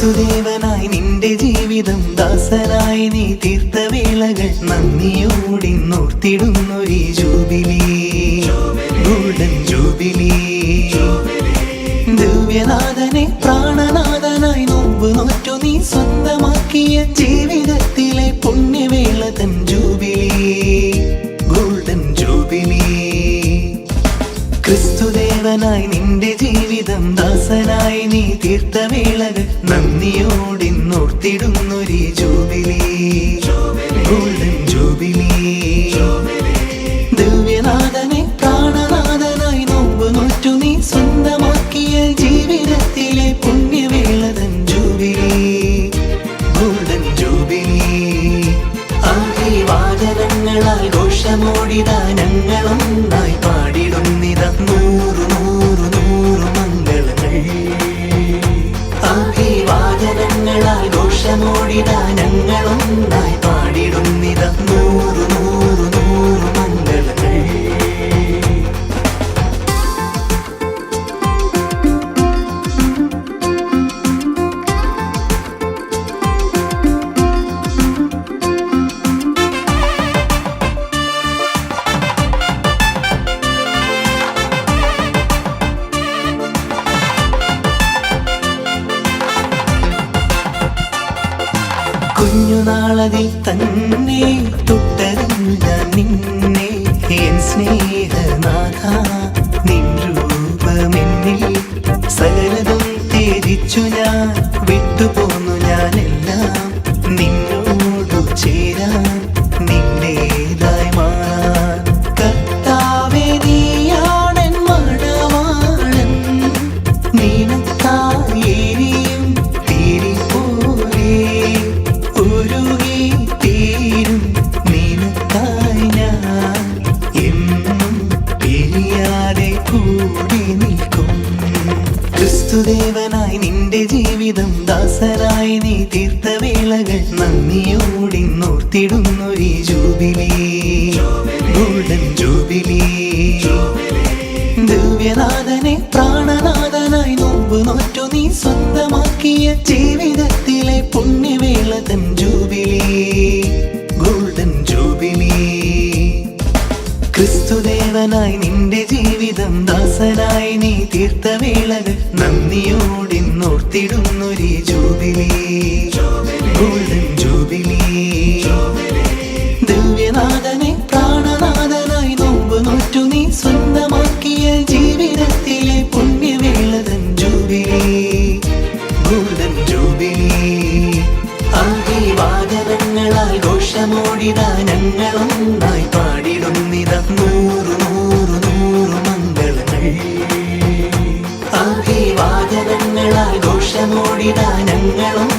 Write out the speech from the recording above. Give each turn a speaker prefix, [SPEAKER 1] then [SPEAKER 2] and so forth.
[SPEAKER 1] ക്രിസ്തുദേവനായി നിന്റെ ജീവിതം ദാസനായി നീ തീർത്ത വേളകൾ നന്ദിയോടിന്നോർത്തിടുന്നൊരീ ജൂബിലി, ഗോൾഡൻ ജൂബിലി. ദിവ്യനാഥനെ പ്രാണനാഥനായി നോമ്പ് നോറ്റു നീ സ്വന്തമാക്കിയ ജീവിതത്തിലെ പുണ്യവേള തൻ ജൂബിലി, ഗോൾഡൻ ജൂബിലി. ക്രിസ്തുദേവനായി നിന്റെ ജീവിതം ദാസനായി നീ തീർത്ത വേളകൾ നന്ദിയോടിന്നോർത്തിടുന്നൊരീ ജൂബിലി, ഗോൾഡൻ ജൂബിലി. ദിവ്യനാഥനെ പ്രാണനാഥനായി നോമ്പ് നോറ്റു നീ സ്വന്തമാക്കിയ ജീവിതത്തിലെ പുണ്യവേള തൻ ജൂബിലി, ഗോൾഡൻ ജൂബിലി. ആദിവാചനങ്ങളാൽ ഘോഷമോടിതാ ഞങ്ങളൊന്നായി പാടിടുന്നിതാ നൂറു നൂറു നൂറു മംഗളങ്ങൾ. ആദിവാചനങ്ങളാൽ ഘോഷമോടിതാ ഞങ്ങളൊന്നായി പാടിടുന്നിതാ നൂറു നൂറു നൂറു മംഗളങ്ങൾ. കുഞ്ഞുനാളതിൽ തന്നെ തൊട്ടറിഞ്ഞു ഞാൻ നിന്നെ, എൻ സ്നേഹനാഥ. നിൻ രൂപമെന്നിൽ സകലതും ത്യജിച്ചു ഞാൻ, വിട്ടുപോന്നു ഞാനെല്ലാം നിന്നോടു ചേരാൻ, നിന്റേതായി മാറാൻ. കർത്താവേ നീയാണെൻ മണവാളൻ, നിനക്കായെരിയും തിരി പോലെ ഉരുകി തീരും നിനക്കായി ഞാൻ എന്നും പിരിയാതെ കൂടി നിൽക്കും. ക്രിസ്തുദേവനായി നിന്റെ ജീവിതം ദാസനായി നീ തീർത്ത വേളകൾ നന്ദിയോടിന്നോർത്തിടുന്നൊരീ ജൂബിലി, ഗോൾഡൻ ജൂബിലി. ദിവ്യനാഥനെ പ്രാണനാഥനായി നോമ്പ് നോറ്റു നീ സ്വന്തമാക്കിയ ജീവിതത്തിലെ പുണ്യവേള തൻ ജൂബിലി, ഗോൾഡൻ ജൂബിലി. ക്രിസ്തുദേവനായി നിന്റെ ജീവിതം ദാസനായി നീ തീർത്ത വേളകൾ നന്ദിയോടിന്നോർത്തിടുന്നൊരീ ജൂബിലി, ഗോൾഡൻ ജൂബിലി. ദിവ്യനാഥനെ പ്രാണനാഥനായി നോമ്പ് നോറ്റു നീ സ്വന്തമാക്കിയ ജീവിതത്തിലെ പുണ്യവേള തൻ ജൂബിലി, ഗോൾഡൻ ജൂബിലി. ആദിവാചനങ്ങളാൽ ഘോഷമോടിതാ ഞങ്ങളൊന്നായി പാടിടുന്നിതാ നൂറു നൂറു നൂറു മംഗളങ്ങൾ. ആദിവാചനങ്ങളാൽ ഘോഷമോടിതാ ഞങ്ങളും